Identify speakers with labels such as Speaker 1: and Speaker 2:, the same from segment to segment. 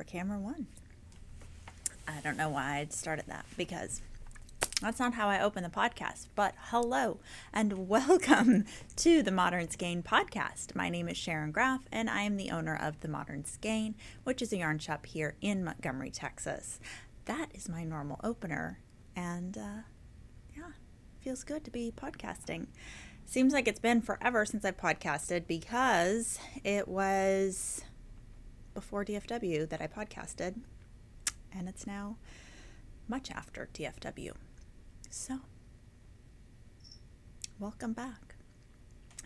Speaker 1: Camera one. I don't know why I'd started that because that's not how I open the podcast, but hello and welcome to the Modern Skein podcast. My name is Sharon Graff and I am the owner of the Modern Skein, which is a yarn shop here in Montgomery, Texas. That is my normal opener and yeah, feels good to be podcasting. Seems like it's been forever since I've podcasted because it was before DFW that I podcasted, and it's now much after DFW. So, welcome back.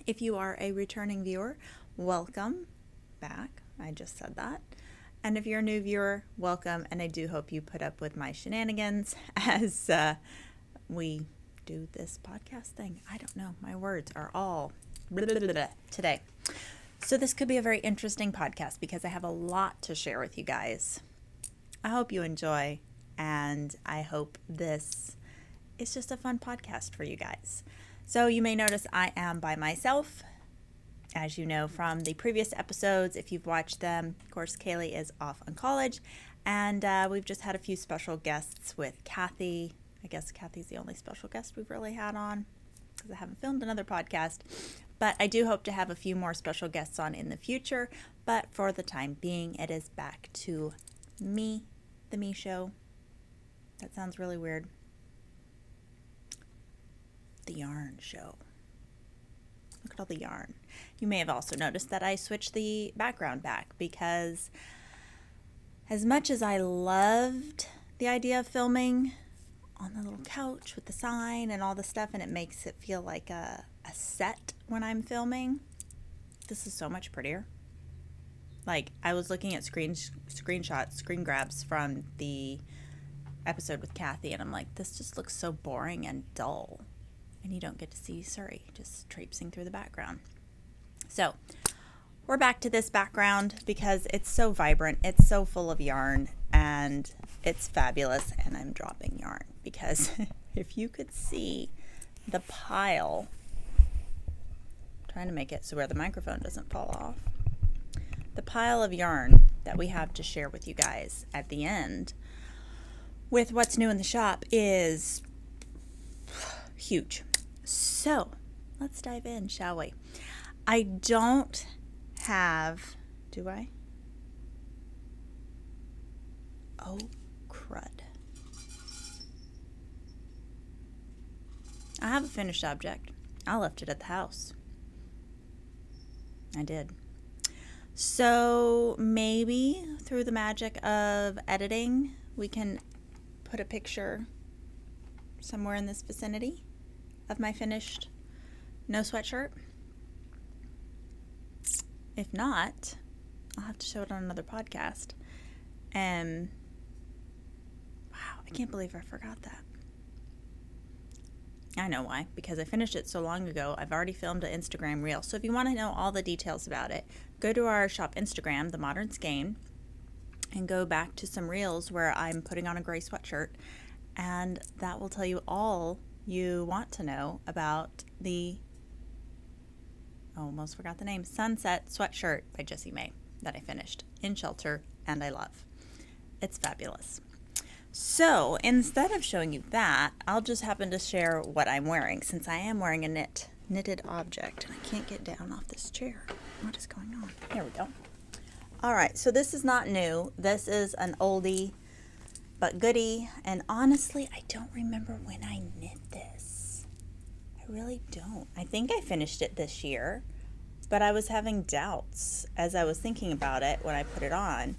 Speaker 1: If you are a returning viewer, welcome back. I just said that. And if you're a new viewer, welcome, and I do hope you put up with my shenanigans as we do this podcast thing. I don't know. My words are all blah, blah, blah, blah, today. So this could be a very interesting podcast because I have a lot to share with you guys. I hope you enjoy, and I hope this is just a fun podcast for you guys. So you may notice I am by myself. As you know from the previous episodes, if you've watched them, of course, Kaylee is off on college, and we've just had a few special guests with Kathy. I guess Kathy's the only special guest we've really had on because I haven't filmed another podcast. But I do hope to have a few more special guests on in the future. But for the time being, it is back to me, the me show. That sounds really weird. The yarn show. Look at all the yarn. You may have also noticed that I switched the background back because as much as I loved the idea of filming on the little couch with the sign and all the stuff, and it makes it feel like a set when I'm filming, this is so much prettier. Like, I was looking at screen grabs from the episode with Kathy, and I'm like, this just looks so boring and dull, and you don't get to see Surrey just traipsing through the background. So we're back to this background because it's so vibrant, it's so full of yarn, and it's fabulous. And I'm dropping yarn because if you could see the pile, trying to make it so where the microphone doesn't fall off, the pile of yarn that we have to share with you guys at the end with what's new in the shop is huge. So let's dive in, shall we? I don't have, do I? Oh, crud. I have a finished object. I left it at the house. I did. So maybe through the magic of editing, we can put a picture somewhere in this vicinity of my finished no sweatshirt. If not, I'll have to show it on another podcast. And wow, I can't believe I forgot that. I know why, because I finished it so long ago. I've already filmed an Instagram reel. So if you want to know all the details about it, go to our shop Instagram, The Modern Skein, and go back to some reels where I'm putting on a gray sweatshirt, and that will tell you all you want to know about the, almost forgot the name, Sunset Sweatshirt by Jessie May that I finished in shelter and I love. It's fabulous. So instead of showing you that, I'll just happen to share what I'm wearing, since I am wearing a knitted object, and I can't get down off this chair. What is going on? There we go. All right, so this is not new. This is an oldie but goodie, and honestly, I don't remember when I knit this. I really don't. I think I finished it this year, but I was having doubts as I was thinking about it when I put it on.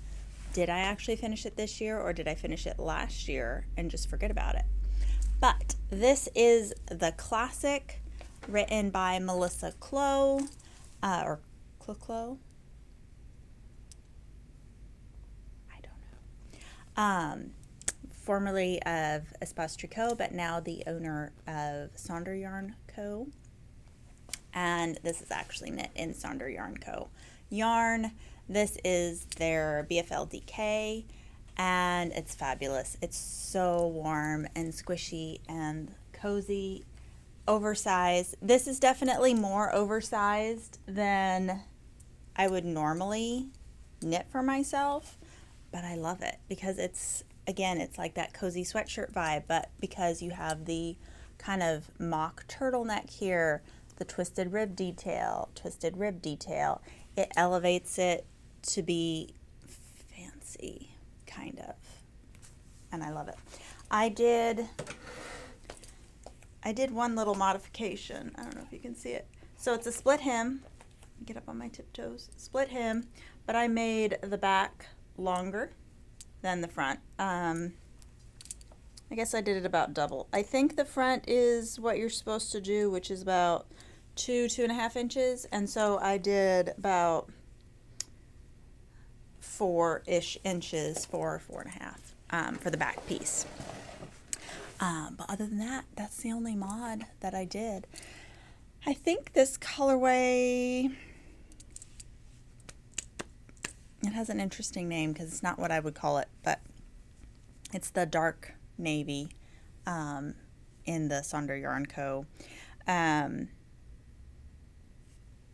Speaker 1: Did I actually finish it this year, or did I finish it last year and just forget about it? But this is the classic, written by Melissa Clow, or Clo. I don't know. Formerly of Espace Tricot, but now the owner of Sonder Yarn Co. And this is actually knit in Sonder Yarn Co. yarn. This is their BFL DK, and it's fabulous. It's so warm and squishy and cozy, oversized. This is definitely more oversized than I would normally knit for myself, but I love it because it's, again, it's like that cozy sweatshirt vibe, but because you have the kind of mock turtleneck here, the twisted rib detail, it elevates it to be fancy, kind of, and I love it. I did one little modification. I don't know if you can see it. So it's a split hem. Get up on my tiptoes. Split hem, but I made the back longer than the front. I guess I did it about double. I think the front is what you're supposed to do, which is about 2.5 inches, and so I did about 4-ish inches, 4.5 for the back piece. But other than that, that's the only mod that I did. I think this colorway, it has an interesting name because it's not what I would call it, but it's the dark navy in the Sonder Yarn Co.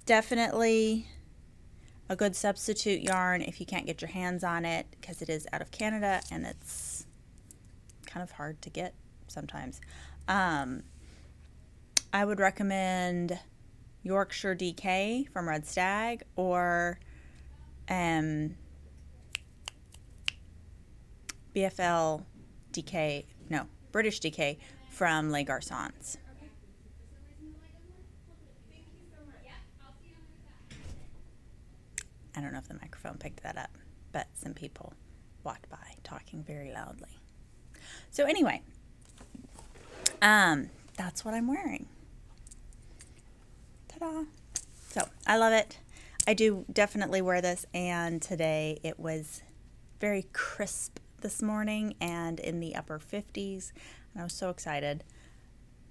Speaker 1: Definitely a good substitute yarn if you can't get your hands on it, because it is out of Canada and it's kind of hard to get sometimes. I would recommend Yorkshire DK from Red Stag, or BFL DK, no, British DK from Les Garçons. I don't know if the microphone picked that up, but some people walked by talking very loudly. So anyway, that's what I'm wearing. Ta-da! So I love it. I do definitely wear this, and today it was very crisp this morning and in the upper 50s, and I was so excited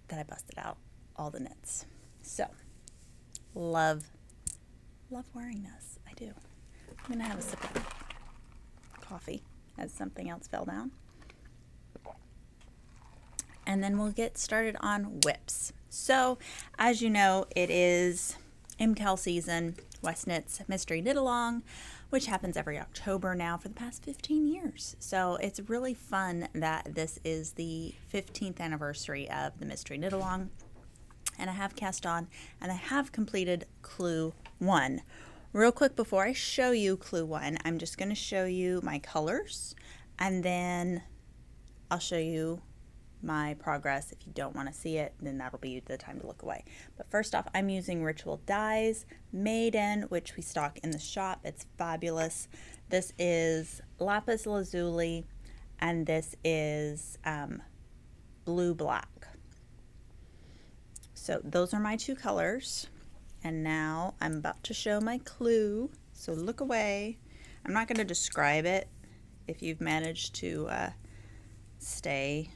Speaker 1: that I busted out all the knits. So love wearing this. I do. I'm gonna have a sip of coffee as something else fell down, and then we'll get started on whips. So as you know, it is MKAL season, West Knits Mystery Knit Along, which happens every October now for the past 15 years. So it's really fun that this is the 15th anniversary of the Mystery Knit Along, and I have cast on and I have completed Clue 1. Real quick before I show you Clue 1, I'm just going to show you my colors, and then I'll show you my progress. If you don't want to see it, then that'll be the time to look away. But first off, I'm using Ritual Dyes Maiden, which we stock in the shop. It's fabulous. This is Lapis Lazuli, and this is Blue Black. So those are my two colors. And now I'm about to show my clue, so look away. I'm not going to describe it if you've managed to stay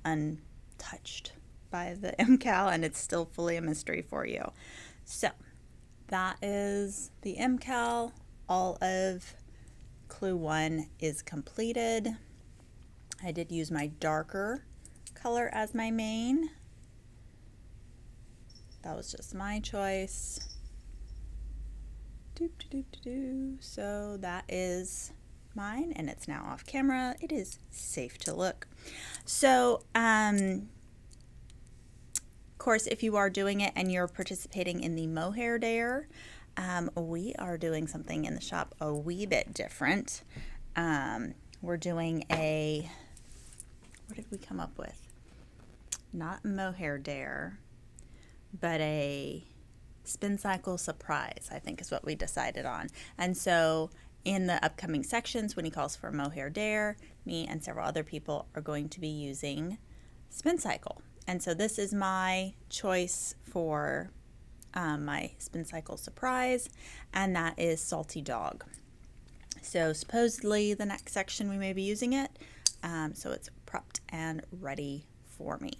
Speaker 1: untouched by the MKAL, and it's still fully a mystery for you. So that is the MKAL. All of Clue 1 is completed. I did use my darker color as my main. That was just my choice. So that is mine, and it's now off camera. It is safe to look. So of course, if you are doing it and you're participating in the Mohair Dare, we are doing something in the shop a wee bit different. We're doing a, what did we come up with? Not Mohair Dare, but a Spincycle surprise, I think is what we decided on. And so in the upcoming sections, when he calls for Mohair Dare, me and several other people are going to be using Spincycle. And so this is my choice for my Spincycle surprise, and that is Salty Dog. So supposedly the next section we may be using it, so it's prepped and ready for me.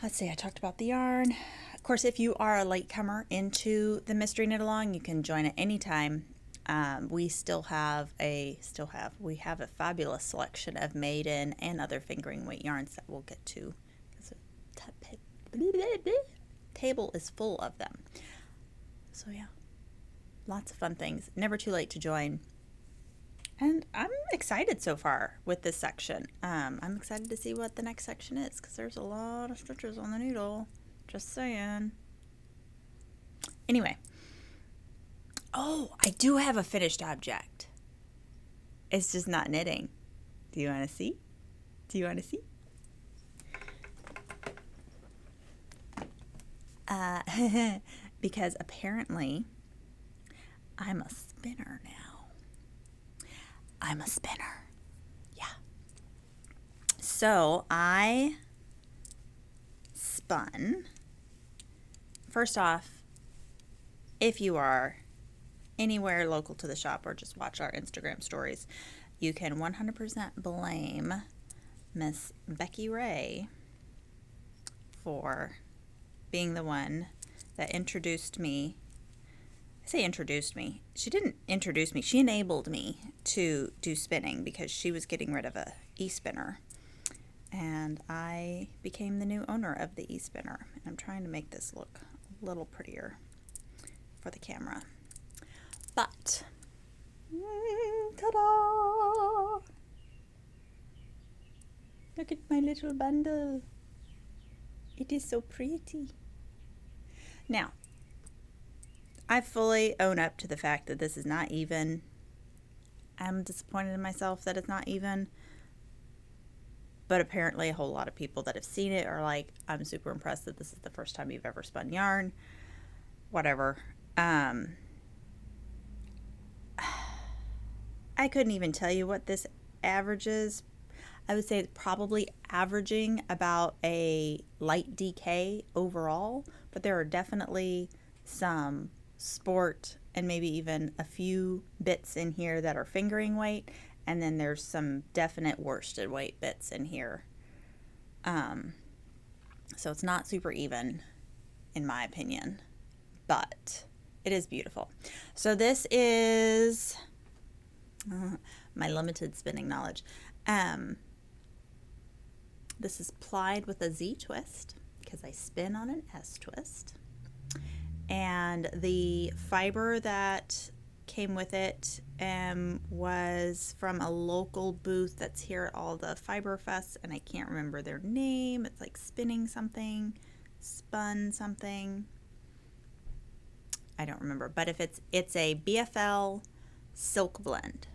Speaker 1: Let's see, I talked about the yarn. Of course, if you are a latecomer into the Mystery Knit Along, you can join at any time. We have a fabulous selection of maiden and other fingering weight yarns that we'll get to, because the table is full of them. So yeah, lots of fun things. Never too late to join. And I'm excited so far with this section. I'm excited to see what the next section is, because there's a lot of stitches on the needle. Just saying. Anyway. Oh, I do have a finished object. It's just not knitting. Do you want to see? Do you want to see? Because apparently I'm a spinner now. I'm a spinner. Yeah. So I spun. First off, if you are anywhere local to the shop or just watch our Instagram stories, you can 100% blame Miss Becky Ray for being the one that introduced me. I say introduced me. She didn't introduce me. She enabled me to do spinning because she was getting rid of a e-spinner. And I became the new owner of the e-spinner. And I'm trying to make this look a little prettier for the camera. But, ta-da! Look at my little bundle. It is so pretty. Now, I fully own up to the fact that this is not even. I'm disappointed in myself that it's not even. But apparently a whole lot of people that have seen it are like, I'm super impressed that this is the first time you've ever spun yarn. Whatever. I couldn't even tell you what this averages. I would say it's probably averaging about a light DK overall, but there are definitely some sport and maybe even a few bits in here that are fingering weight, and then there's some definite worsted weight bits in here. So it's not super even in my opinion, but it is beautiful. So this is my limited spinning knowledge. This is plied with a Z twist because I spin on an S twist. And the fiber that came with it was from a local booth that's here at all the Fibre Fests, and I can't remember their name. It's like spinning something, spun something. I don't remember, but if it's a BFL silk blend.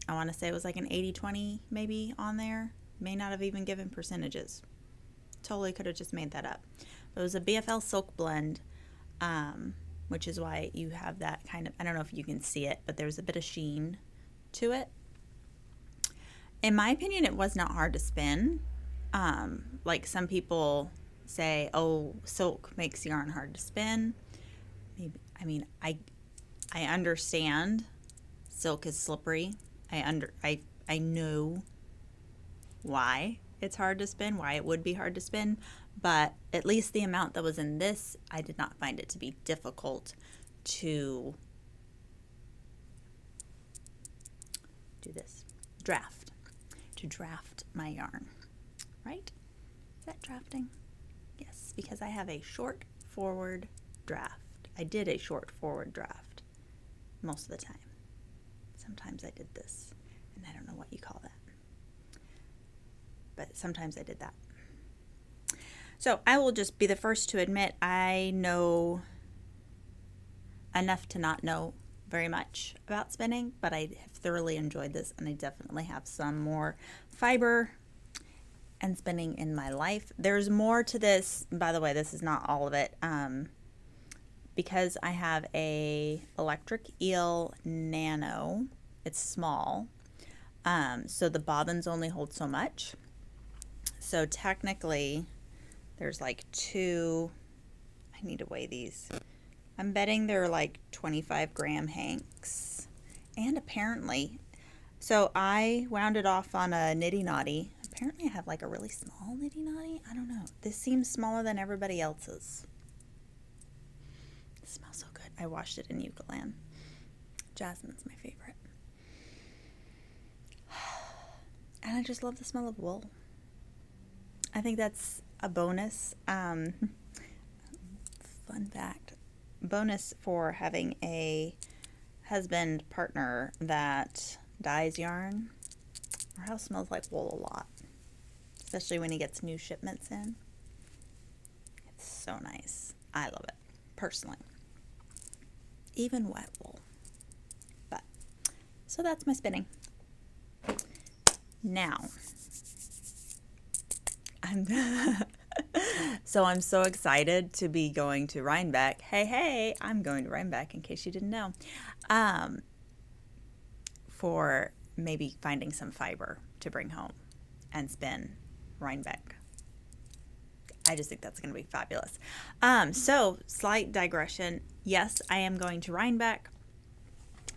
Speaker 1: I want to say it was like an 80-20 maybe on there. May not have even given percentages. Totally could have just made that up. But it was a BFL silk blend, which is why you have that kind of, I don't know if you can see it, but there's a bit of sheen to it. In my opinion, it was not hard to spin. Like some people say, oh, silk makes yarn hard to spin. Maybe, I mean, I understand silk is slippery. I know why it's hard to spin, why it would be hard to spin, but at least the amount that was in this, I did not find it to be difficult to do this, to draft my yarn, right? Is that drafting? Yes, because I have a short forward draft. I did a short forward draft most of the time. Sometimes I did this, and I don't know what you call that. But sometimes I did that. So I will just be the first to admit I know enough to not know very much about spinning, but I have thoroughly enjoyed this, and I definitely have some more fiber and spinning in my life. There's more to this. By the way, this is not all of it. Because I have a electric eel nano, it's small, so the bobbins only hold so much. So technically there's like two, I I need to weigh these. I'm betting they're like 25-gram hanks. And apparently, so I wound it off on a Nitty Naughty. Apparently I have like a really small Nitty Naughty. I don't know. This seems smaller than everybody else's. It smells so good. I washed it in Eucalan. Jasmine's my favorite. And I just love the smell of wool. I think that's a bonus. Fun fact. Bonus for having a husband partner that dyes yarn. Our house smells like wool a lot, especially when he gets new shipments in. It's so nice. I love it personally, even wet wool. But so that's my spinning. Now I'm so excited to be going to Rhinebeck. Hey, I'm going to Rhinebeck in case you didn't know. For maybe finding some fiber to bring home and spin Rhinebeck. I just think that's going to be fabulous. So slight digression. Yes, I am going to Rhinebeck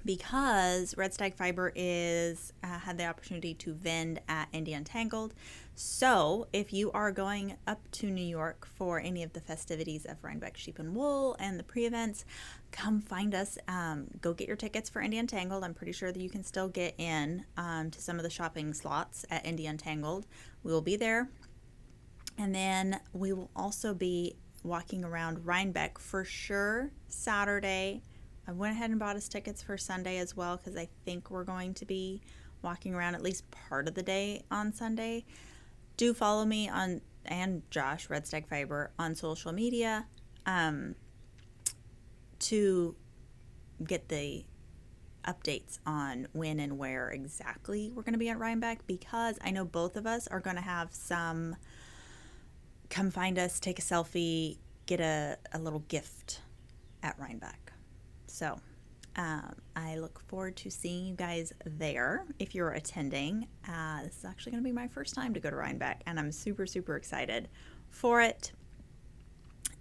Speaker 1: because Red Stag Fibre is had the opportunity to vend at Indie Untangled. So if you are going up to New York for any of the festivities of Rhinebeck Sheep and Wool and the pre-events, come find us. Go get your tickets for Indie Untangled. I'm pretty sure that you can still get in to some of the shopping slots at Indie Untangled. We will be there. And then we will also be walking around Rhinebeck for sure Saturday. I went ahead and bought us tickets for Sunday as well because I think we're going to be walking around at least part of the day on Sunday. Do follow me on, and Josh, Red Stag Fibre, on social media to get the updates on when and where exactly we're going to be at Rhinebeck, because I know both of us are going to have some come find us, take a selfie, get a little gift at Rhinebeck. So I look forward to seeing you guys there if you're attending. This is actually going to be my first time to go to Rhinebeck, and I'm super, super excited for it.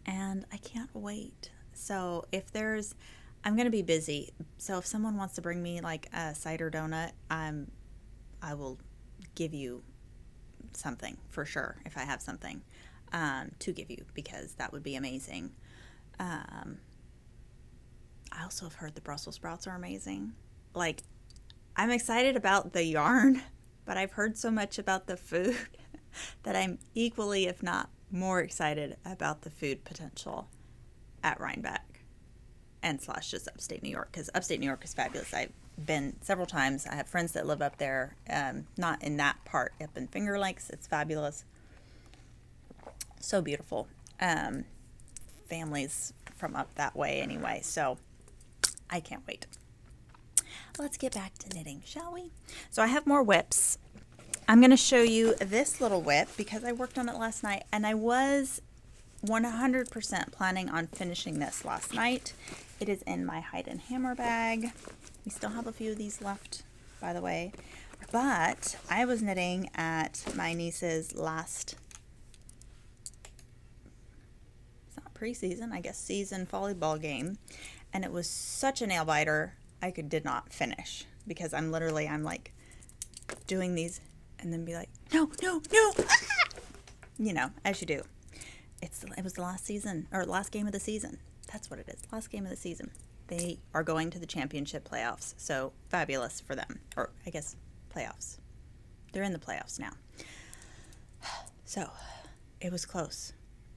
Speaker 1: And I can't wait. So I'm going to be busy. So if someone wants to bring me like a cider donut, I will give you something for sure if I have something to give you, because that would be amazing. I also have heard the Brussels sprouts are amazing. Like, I'm excited about the yarn, but I've heard so much about the food that I'm equally, if not more, excited about the food potential at Rhinebeck and / just upstate New York, because upstate New York is fabulous. I've been several times. I have friends that live up there, not in that part, up in Finger Lakes. It's fabulous. So beautiful. Families from up that way anyway, so I can't wait. Let's get back to knitting, shall we? So I have more whips. I'm going to show you this little whip because I worked on it last night, and I was 100% planning on finishing this last night. It is in my hide and hammer bag. We still have a few of these left, by the way. But I was knitting at my niece's last, it's not preseason, I guess season volleyball game. And it was such a nail biter, I did not finish, because I'm like doing these and then be like, no, ah! You know, as you do. It was the last season, or last game of the season. That's what it is, last game of the season. They are going to the championship playoffs, so fabulous for them. Or I guess playoffs. They're in the playoffs now. So it was close.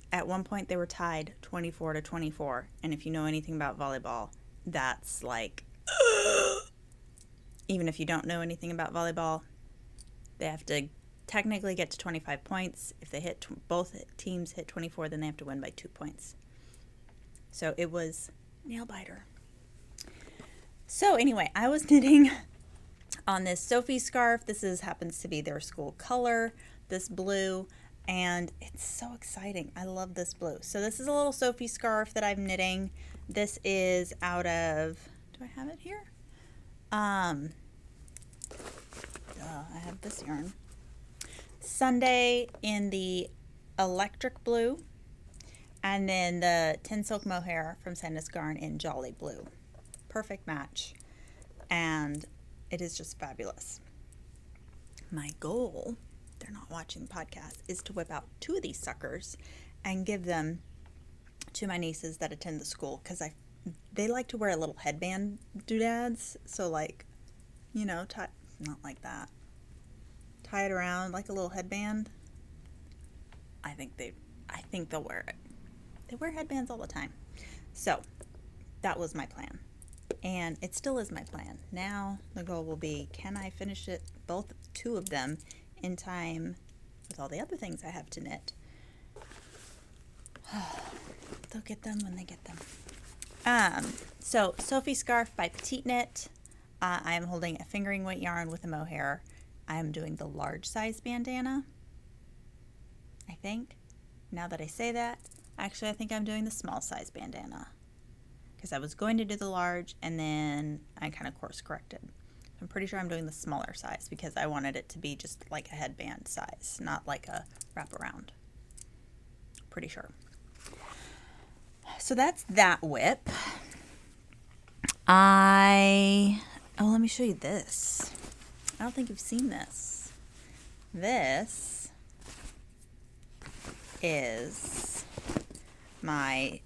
Speaker 1: At one point, they were tied 24-24. And if you know anything about volleyball, that's like, even if you don't know anything about volleyball, they have to technically get to 25 points. If they hit both teams hit 24, then they have to win by 2 points. So it was nail biter. So anyway, I was knitting on this Sophie scarf. This happens to be their school color, this blue. And it's so exciting. I love this blue. So this is a little Sophie scarf that I'm knitting. This is out of, do I have it here? I have this yarn. Sunday in the electric blue. And then the Tynn Silk Mohair from SandnesGarn in Jolly Blue. Perfect match. And it is just fabulous. My goal, they're not watching the podcast, is to whip out 2 of these suckers and give them to my nieces that attend the school, because they like to wear little headband doodads. So like, you know, not like that. Tie it around like a little headband. I think they'll wear it. They wear headbands all the time. So that was my plan. And it still is my plan. Now the goal will be, can I finish it, both 2 of them, in time with all the other things I have to knit? They'll get them when they get them. So Sophie scarf by Petite knit. I am holding a fingering weight yarn with a mohair. I am doing the large size bandana, I think. Now that I say that, actually I think I'm doing the small size bandana, because I was going to do the large and then I kind of course corrected. I'm pretty sure I'm doing the smaller size because I wanted it to be just like a headband size, not like a wraparound. Pretty sure. So that's that whip. Let me show you this. I don't think you've seen this. This is my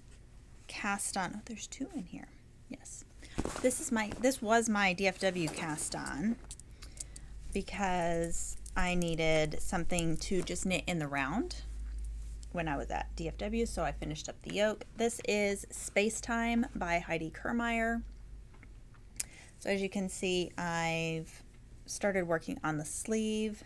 Speaker 1: cast on. Oh, there's 2 in here. Yes. This was my DFW cast on, because I needed something to just knit in the round when I was at DFW, so I finished up the yoke. This is Spacetime by Heidi Kermier. So as you can see, I've started working on the sleeve.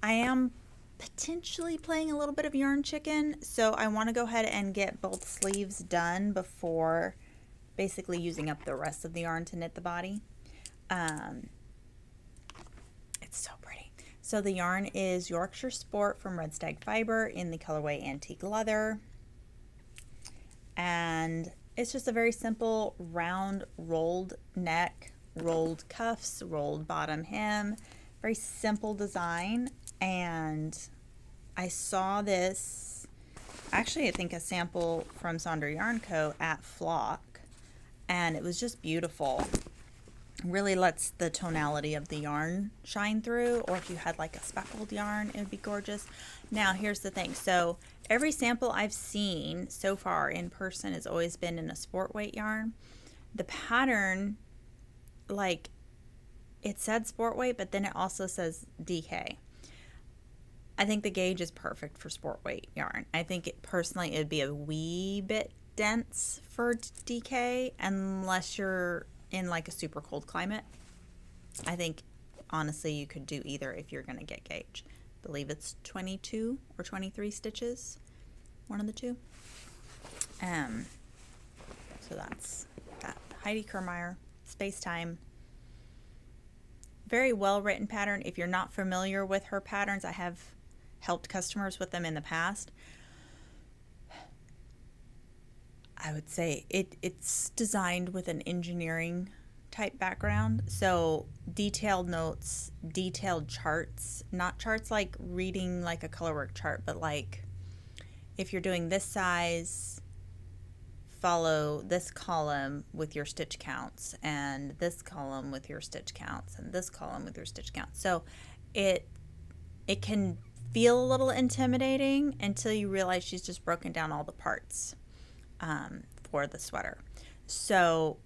Speaker 1: I am potentially playing a little bit of yarn chicken, so I want to go ahead and get both sleeves done before basically using up the rest of the yarn to knit the body. It's so pretty. So the yarn is Yorkshire Sport from Red Stag Fibre in the colorway Antique Leather. And it's just a very simple round rolled neck, rolled cuffs, rolled bottom hem. Very simple design. And I saw this, actually I think a sample from Sonder Yarn Co. at Flock, and it was just beautiful. Really lets the tonality of the yarn shine through, or if you had like a speckled yarn, it would be gorgeous. Now here's the thing, so every sample I've seen so far in person has always been in a sport weight yarn. The pattern, like, it said sport weight, but then it also says DK. I think the gauge is perfect for sport weight yarn. I think personally it would be a wee bit dense for DK unless you're in like a super cold climate. I think honestly you could do either if you're going to get gauge. I believe it's 22 or 23 stitches, one of the two. So that's that. Heidi Kermier, Spacetime. Very well written pattern. If you're not familiar with her patterns, I have helped customers with them in the past. I would say it's designed with an engineering type background. So detailed notes, detailed charts, not charts like reading like a colorwork chart, but like if you're doing this size, follow this column with your stitch counts, and this column with your stitch counts, and this column with your stitch counts. So it can feel a little intimidating until you realize she's just broken down all the parts for the sweater. So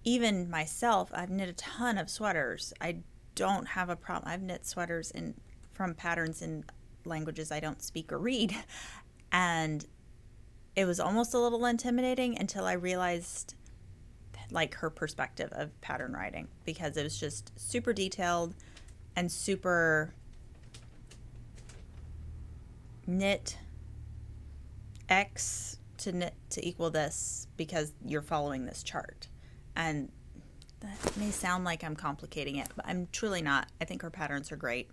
Speaker 1: even myself, I've knit a ton of sweaters. I don't have a problem. I've knit sweaters from patterns in languages I don't speak or read, and it was almost a little intimidating until I realized like her perspective of pattern writing, because it was just super detailed and super knit X to knit to equal this because you're following this chart. And that may sound like I'm complicating it, but I'm truly not. I think her patterns are great.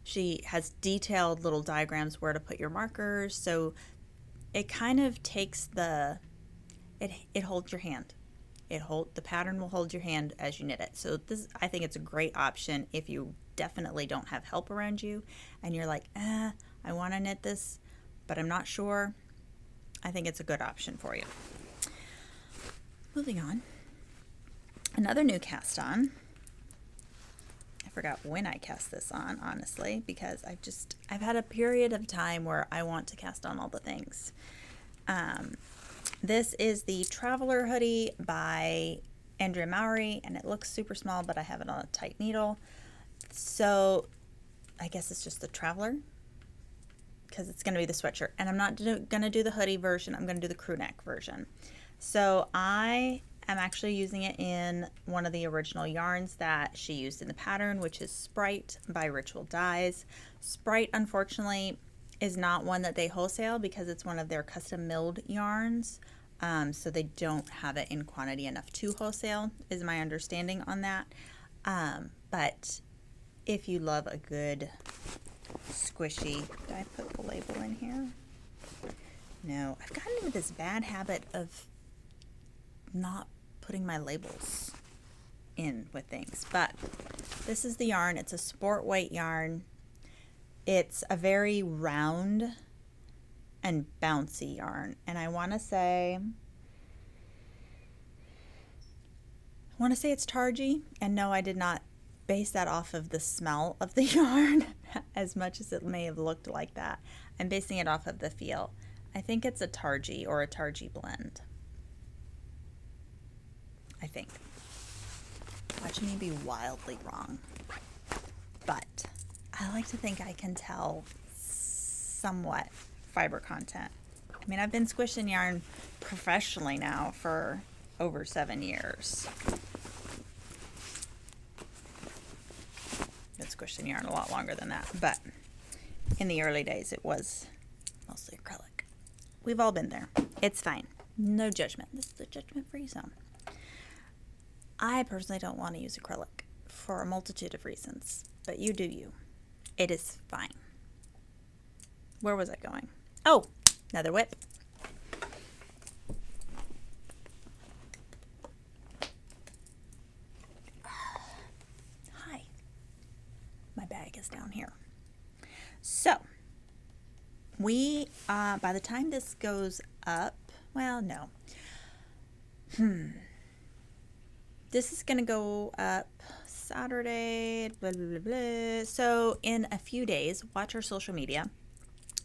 Speaker 1: She has detailed little diagrams where to put your markers, so it kind of takes it holds your hand. The pattern will hold your hand as you knit it. So I think it's a great option if you definitely don't have help around you and you're like, I want to knit this, but I'm not sure. I think it's a good option for you. Moving on. Another new cast on. I forgot when I cast this on, honestly, because I've had a period of time where I want to cast on all the things. This is the Traveler hoodie by Andrea Mowry, and it looks super small, but I have it on a tight needle. So I guess it's just the Traveler, because it's going to be the sweatshirt. And I'm not going to do the hoodie version. I'm going to do the crew neck version. So I am actually using it in one of the original yarns that she used in the pattern, which is Sprite by Ritual Dyes. Sprite, unfortunately, is not one that they wholesale because it's one of their custom milled yarns. So they don't have it in quantity enough to wholesale, is my understanding on that. But if you love a good squishy, did I put the label in here? No, I've gotten into this bad habit of not putting my labels in with things, but this is the yarn. It's a sport weight yarn. It's a very round and bouncy yarn, and I want to say it's targy, and no, I did not base that off of the smell of the yarn as much as it may have looked like that. I'm basing it off of the feel. I think it's a targy or a targy blend. I think. Watch me be wildly wrong. But I like to think I can tell somewhat fiber content. I mean, I've been squishing yarn professionally now for over 7 years. Been squishing yarn a lot longer than that, but in the early days it was mostly acrylic. We've all been there. It's fine. No judgment. This is a judgment-free zone. I personally don't want to use acrylic for a multitude of reasons, but you do you. It is fine. Where was I going? Oh, another whip. Hi. My bag is down here. So, we, by the time this goes up, well, no. This is going to go up Saturday, blah, blah, blah, blah. So in a few days, watch our social media.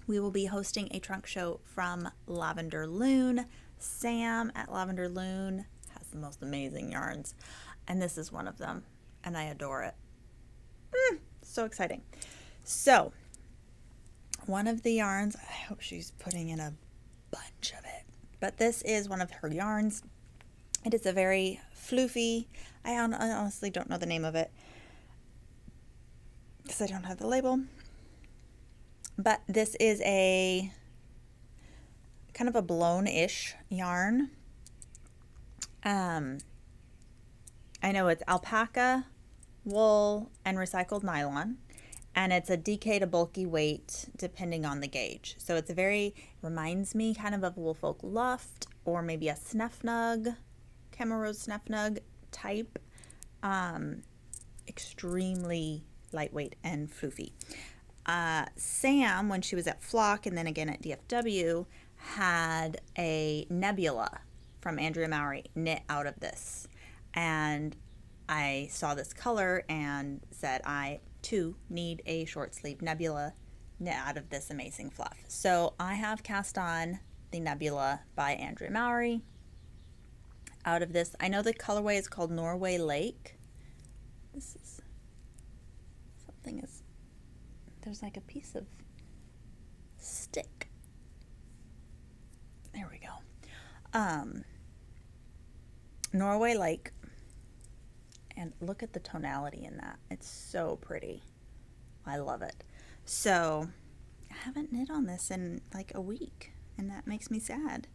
Speaker 1: We will be hosting a trunk show from Lavender Lune. Sam at Lavender Lune has the most amazing yarns, and this is one of them, and I adore it. So exciting. So one of the yarns, I hope she's putting in a bunch of it, but this is one of her yarns. It is a very floofy, I honestly don't know the name of it because I don't have the label, but this is a kind of a blown-ish yarn. I know it's alpaca, wool, and recycled nylon, and it's a DK to bulky weight depending on the gauge. So it's reminds me kind of a Woolfolk Luft or maybe a Snufnug, Camerose Snufnug type. Extremely lightweight and floofy. Sam, when she was at Flock and then again at DFW, had a Nebula from Andrea Mowry knit out of this. And I saw this color and said, I too need a short sleeve Nebula knit out of this amazing fluff. So I have cast on the Nebula by Andrea Mowry out of this. I know the colorway is called Norway Lake. This is there's like a piece of stick. There we go. Norway Lake. And look at the tonality in that. It's so pretty. I love it. So I haven't knit on this in like a week, and that makes me sad.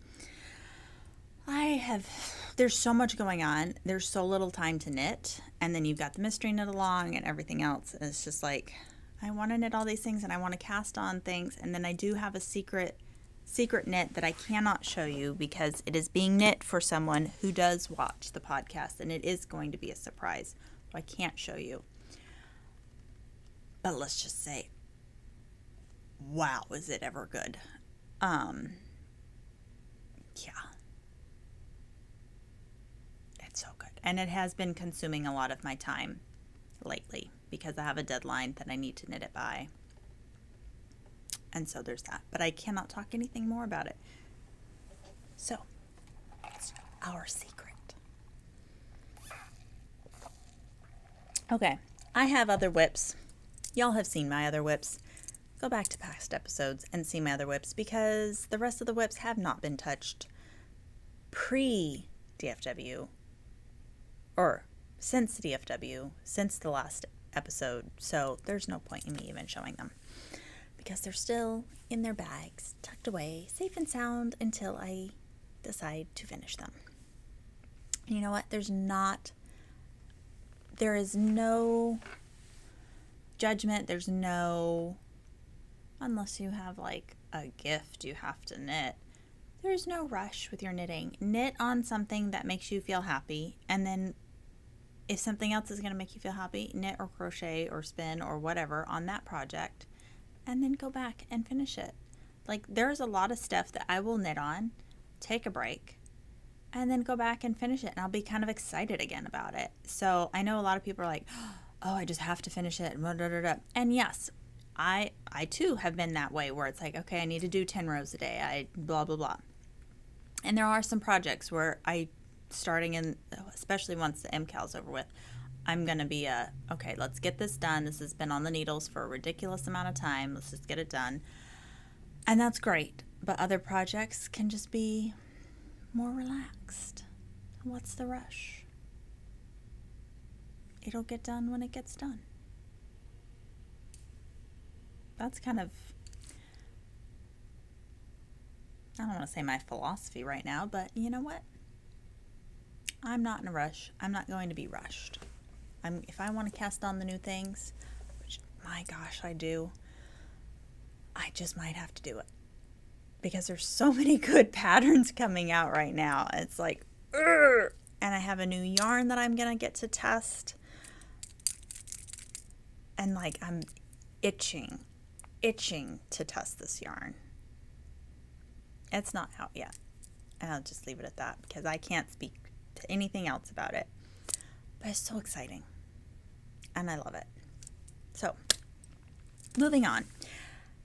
Speaker 1: There's so much going on. There's so little time to knit. And then you've got the mystery knit along and everything else. And it's just like, I want to knit all these things and I want to cast on things. And then I do have a secret knit that I cannot show you because it is being knit for someone who does watch the podcast. And it is going to be a surprise. So I can't show you. But let's just say, wow, is it ever good. Yeah. It's so good. And it has been consuming a lot of my time lately because I have a deadline that I need to knit it by. And so there's that. But I cannot talk anything more about it. So, it's our secret. Okay, I have other whips. Y'all have seen my other whips. Go back to past episodes and see my other whips because the rest of the whips have not been touched pre-DFW or since DFW, since the last episode. So there's no point in me even showing them because they're still in their bags, tucked away, safe and sound until I decide to finish them. And you know what? There is no judgment. There's no, unless you have like a gift you have to knit, there's no rush with your knitting. Knit on something that makes you feel happy, and then if something else is going to make you feel happy, knit or crochet or spin or whatever on that project, and then go back and finish it. Like, there's a lot of stuff that I will knit on, take a break, and then go back and finish it, and I'll be kind of excited again about it. So I know a lot of people are like, oh, I just have to finish it, and yes, I too have been that way where it's like, okay, I need to do 10 rows a day, I blah blah blah. And there are some projects where starting in, especially once the MKAL's over with, I'm going to be okay, let's get this done. This has been on the needles for a ridiculous amount of time. Let's just get it done. And that's great. But other projects can just be more relaxed. What's the rush? It'll get done when it gets done. That's kind of, I don't want to say my philosophy right now, but you know what? I'm not in a rush. I'm not going to be rushed. If I want to cast on the new things, which my gosh, I do, I just might have to do it. Because there's so many good patterns coming out right now. It's like, ugh! And I have a new yarn that I'm going to get to test. And like, I'm itching to test this yarn. It's not out yet. And I'll just leave it at that because I can't speak to anything else about it. But it's so exciting. And I love it. So, moving on.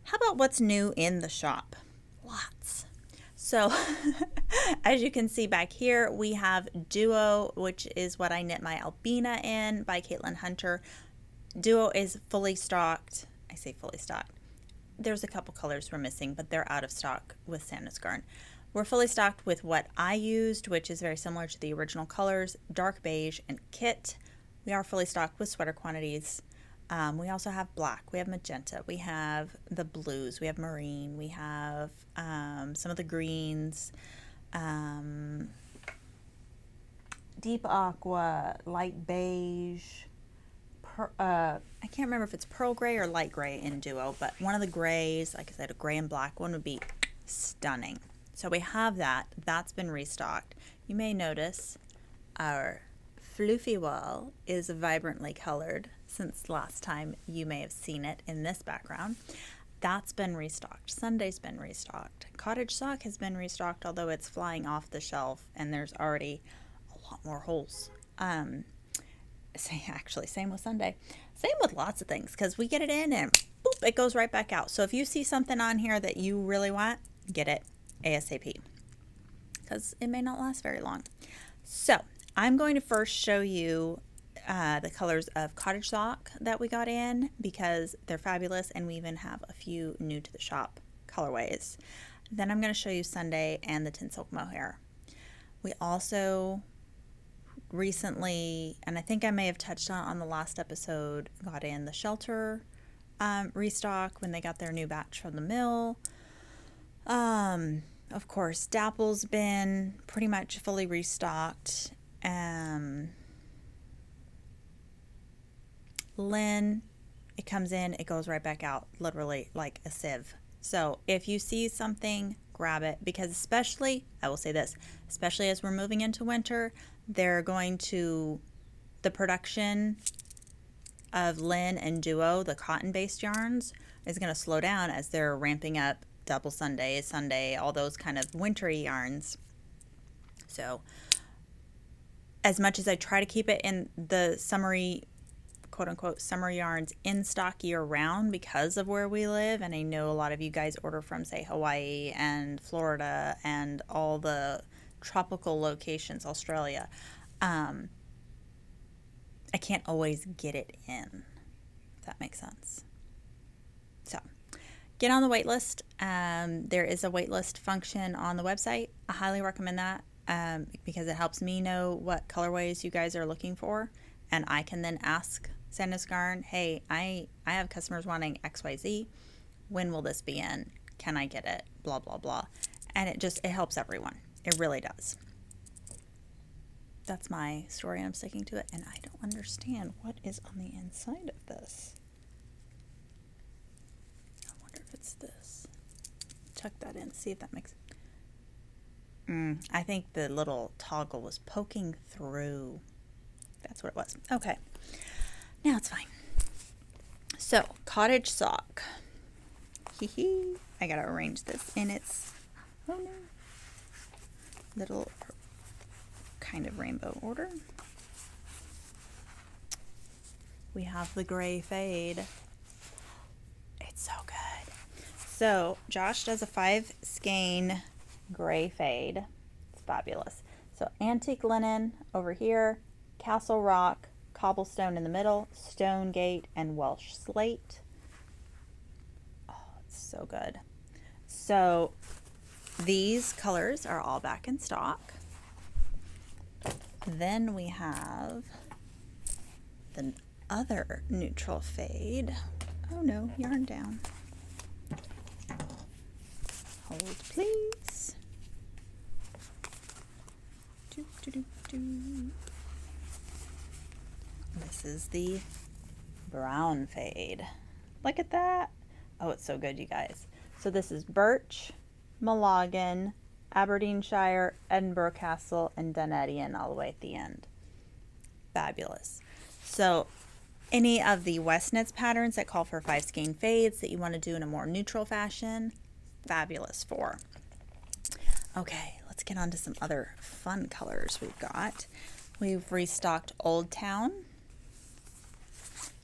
Speaker 1: How about what's new in the shop? Lots. So, as you can see back here, we have Duo, which is what I knit my Albina in by Caitlin Hunter. Duo is fully stocked. I say fully stocked. There's a couple colors we're missing, but they're out of stock with SandnesGarn. We're fully stocked with what I used, which is very similar to the original colors, dark beige and kit. We are fully stocked with sweater quantities. We also have black, we have magenta, we have the blues, we have marine, we have some of the greens, deep aqua, light beige, I can't remember if it's pearl gray or light gray in Duo, but one of the grays, like I said, a gray and black one would be stunning. So we have that. That's been restocked. You may notice our floofy wall is vibrantly colored since last time you may have seen it in this background. That's been restocked. Sunday's been restocked. Cottage sock has been restocked, although it's flying off the shelf and there's already a lot more holes. Same with Sunday. Same with lots of things because we get it in and boop, it goes right back out. So if you see something on here that you really want, get it ASAP because it may not last very long. So I'm going to first show you the colors of Cottage sock that we got in because they're fabulous, and we even have a few new to the shop colorways. Then I'm going to show you Sunday and the Tin Silk Mohair. We also recently, and I think I may have touched on the last episode, got in the Shelter restock when they got their new batch from the mill. Of course, Dapple's been pretty much fully restocked. Lynn, it comes in, it goes right back out, literally like a sieve. So if you see something, grab it, because especially, I will say this, especially as we're moving into winter, the production of Lynn and Duo, the cotton-based yarns, is going to slow down as they're ramping up double Sunday, all those kind of wintry yarns. So as much as I try to keep it in the summery, quote unquote, summer yarns in stock year round because of where we live, and I know a lot of you guys order from, say, Hawaii and Florida and all the tropical locations, Australia, I can't always get it in, if that makes sense. So get on the wait list. There is a wait list function on the website. I highly recommend that because it helps me know what colorways you guys are looking for, and I can then ask SandnesGarn, hey, I have customers wanting XYZ. When will this be in? Can I get it? Blah, blah, blah. And it helps everyone. It really does. That's my story, and I'm sticking to it, and I don't understand what is on the inside of this. I wonder if it's this. Tuck that in, see if that makes I think the little toggle was poking through. That's what it was. Okay. Now it's fine. So, cottage sock. I gotta arrange this in its little kind of rainbow order. We have the gray fade. It's so good. So Josh does a 5 skein gray fade. It's fabulous. So antique linen over here, castle rock, cobblestone in the middle, stone gate, and Welsh slate. Oh, it's so good. So these colors are all back in stock. Then we have the other neutral fade. Oh no, yarn down. Hold please. This is the brown fade. Look at that. Oh, it's so good, you guys. So this is birch, Malagan, Aberdeenshire, Edinburgh Castle, and Dunedin all the way at the end. Fabulous. So any of the West Knits patterns that call for 5 skein fades that you want to do in a more neutral fashion, fabulous for. Okay, let's get on to some other fun colors we've got. We've restocked Old Town,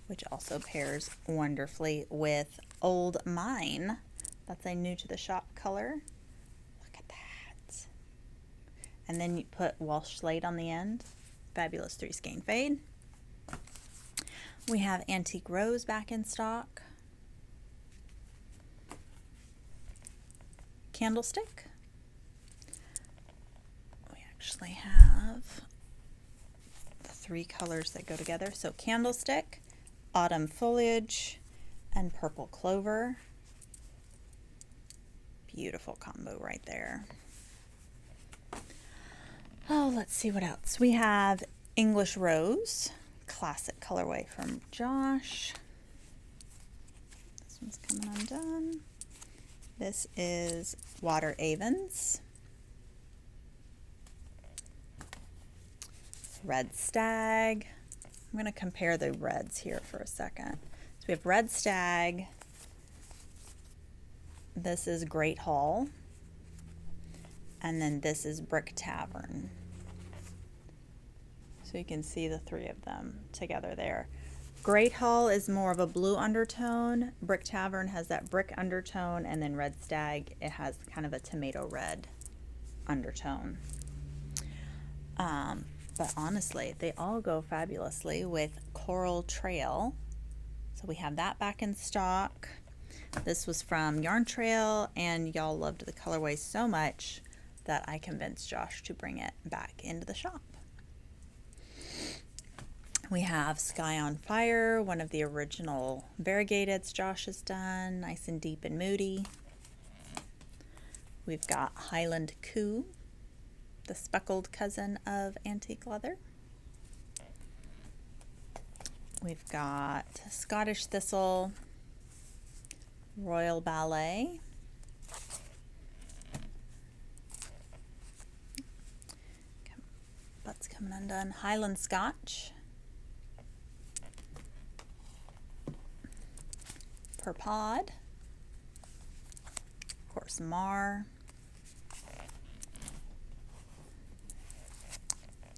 Speaker 1: which also pairs wonderfully with Old Mine. That's a new to the shop color. Look at that. And then you put Welsh slate on the end. Fabulous 3 skein fade. We have Antique Rose back in stock. Candlestick. We actually have the 3 colors that go together. So Candlestick, Autumn Foliage, and Purple Clover. Beautiful combo right there. Oh, let's see what else. We have English Rose, classic colorway from Josh. This one's coming undone. This is Water Avens. Red Stag. I'm going to compare the reds here for a second. So we have Red Stag. This is Great Hall. And then this is Brick Tavern. So you can see the 3 of them together there. Great Hall is more of a blue undertone. Brick Tavern has that brick undertone. And then Red Stag, it has kind of a tomato red undertone. But honestly, they all go fabulously with Coral Trail. So we have that back in stock. This was from Yarn Trail, and y'all loved the colorway so much that I convinced Josh to bring it back into the shop. We have Sky on Fire, one of the original variegateds Josh has done, nice and deep and moody. We've got Highland Coo, the speckled cousin of Antique Leather. We've got Scottish Thistle, Royal Ballet, butts coming undone, Highland Scotch, Per Pod, course, Mar,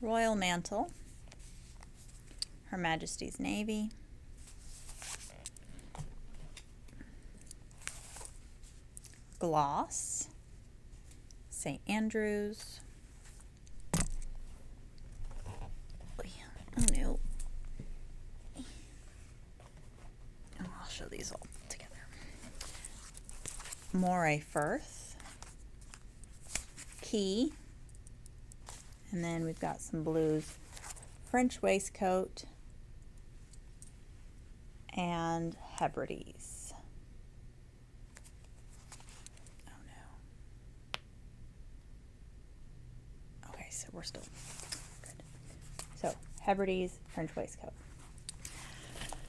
Speaker 1: Royal Mantle, Her Majesty's Navy, Gloss, St. Andrews, oh no, I'll show these all together, Moray Firth, Key, and then we've got some blues, French Waistcoat, and Hebrides. Oh no. Okay, so we're still good. So Hebrides, French Waistcoat.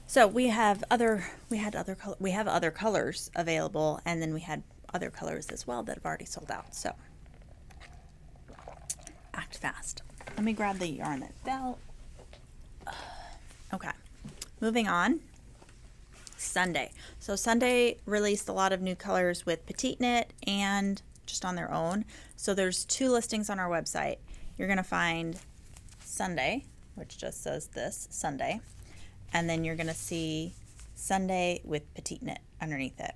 Speaker 1: So we have other colors available, and then we had other colors as well that have already sold out. So act fast. Let me grab the yarn that fell. Okay, moving on. Sunday. So Sunday released a lot of new colors with Petite Knit and just on their own. So there's 2 listings on our website. You're going to find Sunday, which just says this, Sunday. And then you're going to see Sunday with Petite Knit underneath it.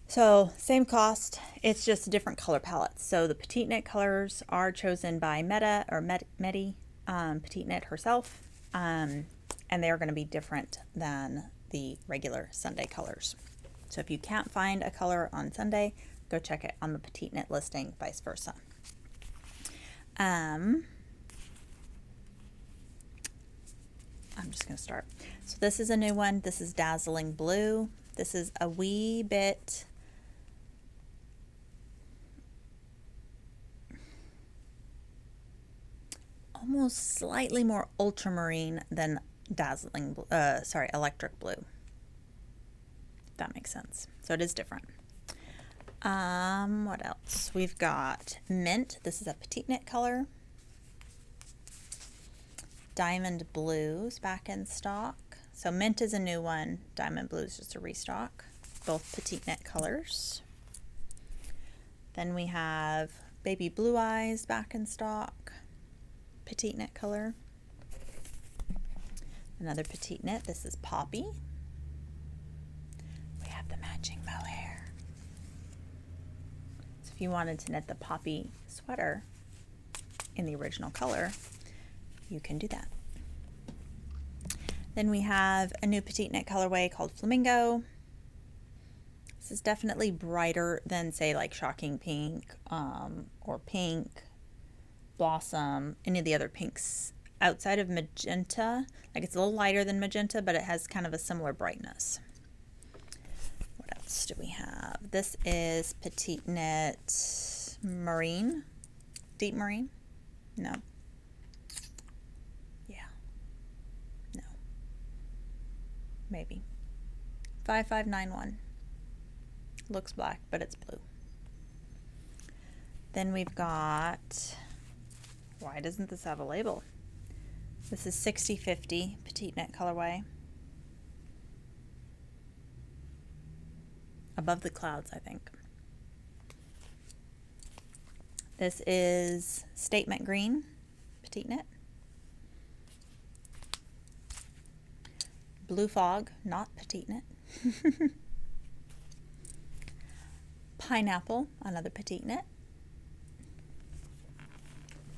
Speaker 1: So same cost, it's just different color palettes. So the Petite Knit colors are chosen by Meta or Medi, Petite Knit herself, and they are going to be different than the regular Sunday colors. So if you can't find a color on Sunday, go check it on the Petite Knit listing, vice versa. I'm just going to start. So this is a new one. This is Dazzling Blue. This is a wee bit almost slightly more ultramarine than Electric Blue. If that makes sense. So it is different. What else? We've got Mint. This is a Petite Knit color. Diamond Blues back in stock. So Mint is a new one. Diamond Blue is just a restock. Both Petite Knit colors. Then we have Baby Blue Eyes back in stock. Petite Knit color. Another Petite Knit. This is Poppy. We have the matching Mohair. So if you wanted to knit the Poppy sweater in the original color, you can do that. Then we have a new Petite Knit colorway called Flamingo. This is definitely brighter than, say, like Shocking Pink or Pink, Blossom, any of the other pinks outside of Magenta. Like, it's a little lighter than Magenta, but it has kind of a similar brightness. What else do we have? This is Petite Knit Marine. Deep Marine? No. Yeah. No. Maybe. 5591. Looks black, but it's blue. Then we've got, why doesn't this have a label? This is 6050 Petite Knit colorway. Above the Clouds, I think. This is Statement Green Petite Knit. Blue Fog, not Petite Knit. Pineapple, another Petite Knit.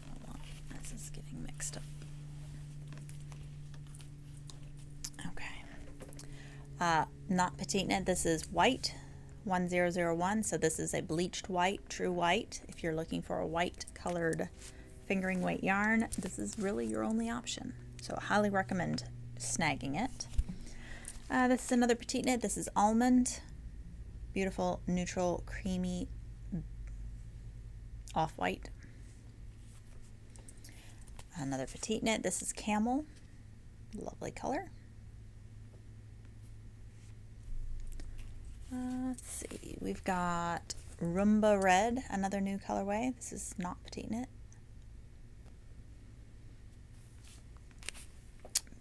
Speaker 1: Hold on, this is getting mixed up. Okay. Not Petite Knit, this is White 1001. So this is a bleached white, true white. If you're looking for a white colored fingering weight yarn, this is really your only option. So I highly recommend snagging it. This is another Petite Knit. This is Almond. Beautiful, neutral, creamy, off-white. Another Petite Knit. This is Camel. Lovely color. Let's see. We've got Rumba Red, another new colorway. This is not Petite Knit.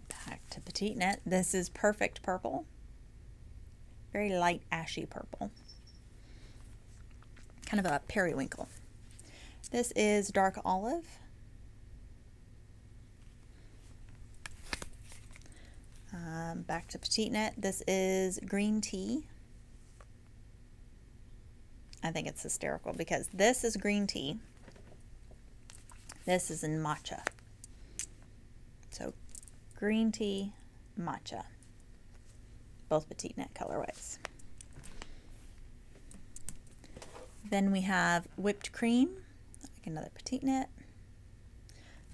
Speaker 1: Back to Petite Knit. This is Perfect Purple. Very light ashy purple. kind of a periwinkle. This is dark olive. Back to Petite knit. This is green tea. I think it's hysterical because this is green tea. This is in matcha. So green tea, matcha. Both Petite knit colorways. Then we have whipped cream, like another Petite knit.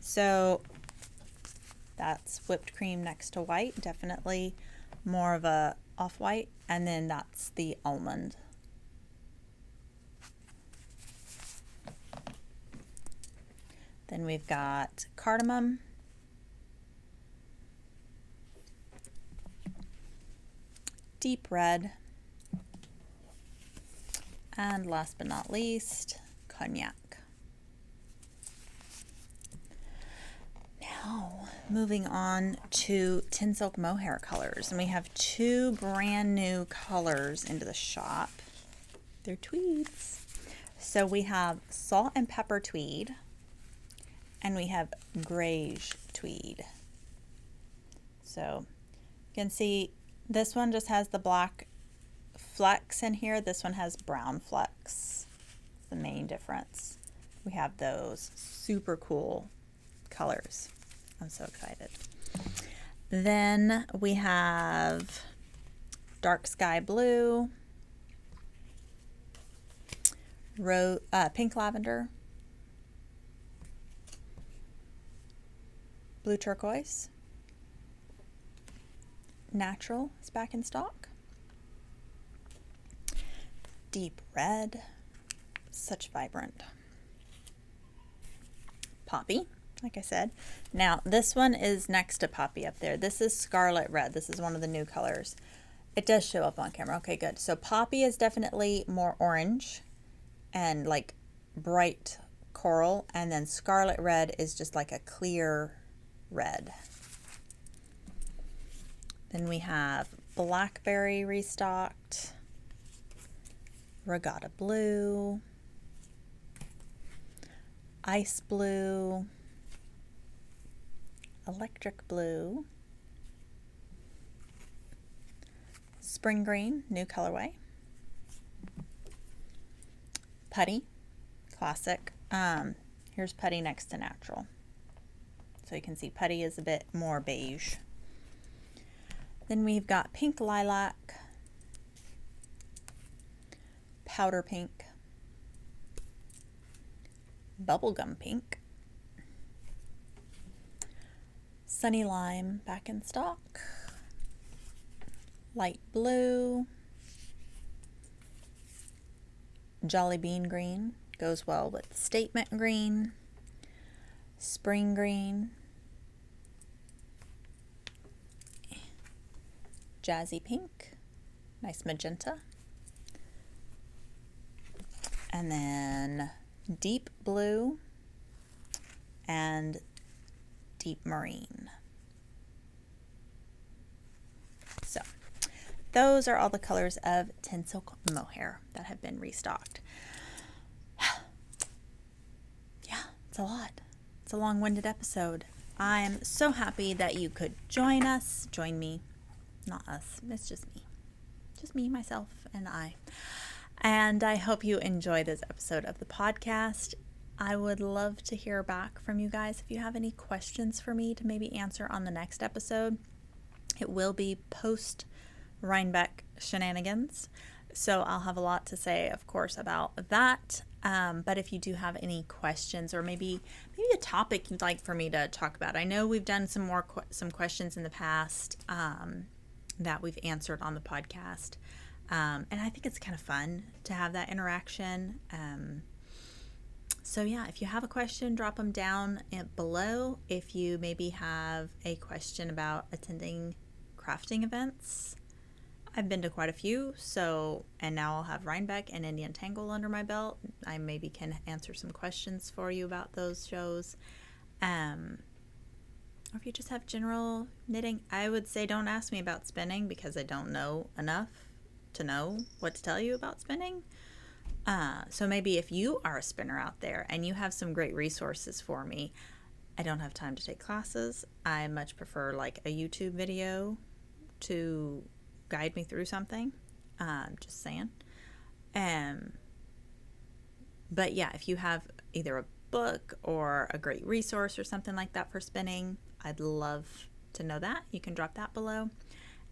Speaker 1: So that's whipped cream next to white, definitely more of a off-white, and then that's the almond. Then we've got cardamom, deep red, and last but not least, cognac. Now, moving on to Tynn Silk Mohair colors, and we have two brand new colors into the shop. They're tweeds. So we have salt and pepper tweed, and we have grayish tweed. So you can see this one just has the black flecks in here. This one has brown flecks. That's the main difference. We have those super cool colors. I'm so excited. Then we have dark sky blue, pink lavender, blue turquoise, natural is back in stock, deep red, such vibrant, poppy, like I said. Now this one is next to poppy up there. This is scarlet red. This is one of the new colors. It does show up on camera. Okay, good. So poppy is definitely more orange and like bright coral, and then scarlet red is just like a clear red. Then we have blackberry restocked, regatta blue, ice blue, electric blue, spring green, new colorway, putty, classic. Here's putty next to natural. So you can see putty is a bit more beige. Then we've got pink lilac, powder pink, bubblegum pink, sunny lime back in stock, light blue, jolly bean green goes well with statement green, spring green, jazzy pink, nice magenta, and then deep blue and deep marine. So those are all the colors of Tynn Silk Mohair that have been restocked. Yeah, it's a lot. It's a long-winded episode. I am so happy that you could join me, not us, it's just me, myself, and I. And I hope you enjoy this episode of the podcast. I would love to hear back from you guys if you have any questions for me to maybe answer on the next episode. It will be post Rhinebeck shenanigans, so I'll have a lot to say, of course, about that. But if you do have any questions, or maybe a topic you'd like for me to talk about, I know we've done some questions in the past that we've answered on the podcast, and I think it's kind of fun to have that interaction. So yeah, if you have a question, drop them down below. If you maybe have a question about attending crafting events, I've been to quite a few, and now I'll have Rhinebeck and Indian Tangle under my belt. I maybe can answer some questions for you about those shows. Or if you just have general knitting, I would say don't ask me about spinning because I don't know enough to know what to tell you about spinning. So maybe if you are a spinner out there and you have some great resources for me, I don't have time to take classes. I much prefer like a YouTube video to guide me through something. Just saying. But yeah, if you have either a book or a great resource or something like that for spinning, I'd love to know that. You can drop that below.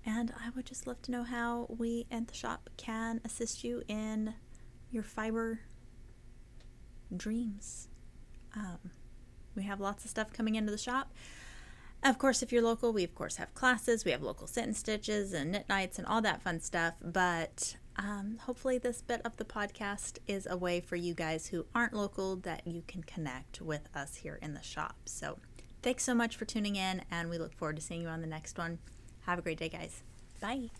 Speaker 1: And I would just love to know how we at the shop can assist you in your fiber dreams. We have lots of stuff coming into the shop. Of course, if you're local, we of course have classes. We have local sit and stitches and knit nights and all that fun stuff. But hopefully this bit of the podcast is a way for you guys who aren't local that you can connect with us here in the shop. So thanks so much for tuning in, and we look forward to seeing you on the next one. Have a great day, guys. Bye.